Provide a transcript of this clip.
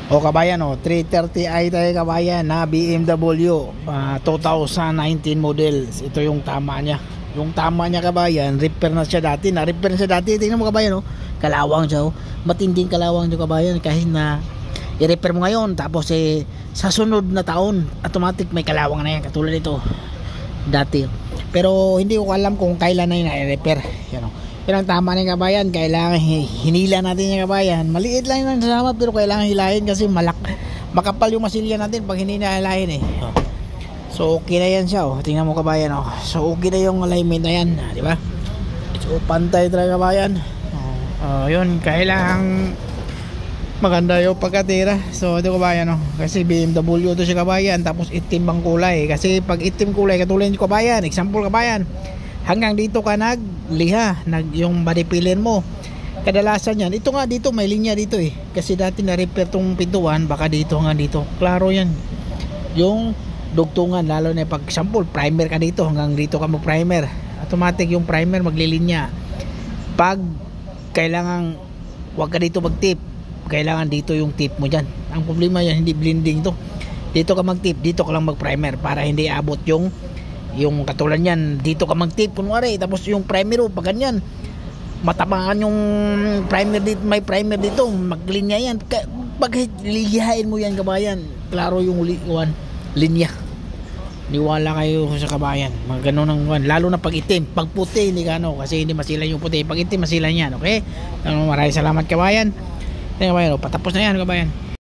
O kabayan, 330i tayo kabayan na BMW 2019 models. Ito yung tama niya. Yung tama niya kabayan, repair na siya dati. Na-repair na siya dati. Tingnan mo kabayan, kalawang siya. Matinding kalawang siya kabayan. Kahit na i-repair mo ngayon, tapos sa sunod na taon, automatic may kalawang na yan. Katulad ito dati. Pero hindi ko alam kung kailan na yun na-repair. Yan o. Pero ang tama ng kabayan, kailangan hinila natin yung kabayan. Maliit lang yung nasama, pero kailangan hilahin kasi makapal yung masilya natin pag hindi na hilahin So okay na yan siya. Tingnan mo kabayan. So okay na yung alignment na yan, di ba? So pantay talaga kabayan. Yun, kailangan maganda yung pagkatira. So ito kabayan, kasi BMW ito siya kabayan. Tapos itim bang kulay. Kasi pag itim kulay, katulad yung kabayan, example kabayan, hanggang dito ka nagliha, yung body filler mo. Kadalasan yan, ito nga dito, may linya dito kasi dati na-repair tong pintuan, baka dito hanggang dito. Klaro yan. Yung dugtungan, lalo na pag example, primer ka dito, hanggang dito ka mag-primer. Automatic yung primer maglilinya. Pag kailangan, wag ka dito mag-tip. Kailangan dito yung tip mo dyan. Ang problema yan, hindi blending to. Dito ka mag-tip, dito ka lang mag-primer para hindi abot yung katulad yan, dito ka mag-tip kunwari, tapos yung primer pag ganyan matabangan yung primer dito, may primer dito, maglinya yan. Pag liyahin mo yan kabayan, klaro yung linya. Niwala kayo sa kabayan, mga ganun ang lalo na pag itim. Pag puti hindi kasi hindi masila yung puti. Pag itim masila yan. Okay, maraming salamat kabayan. Patapos na yan kabayan.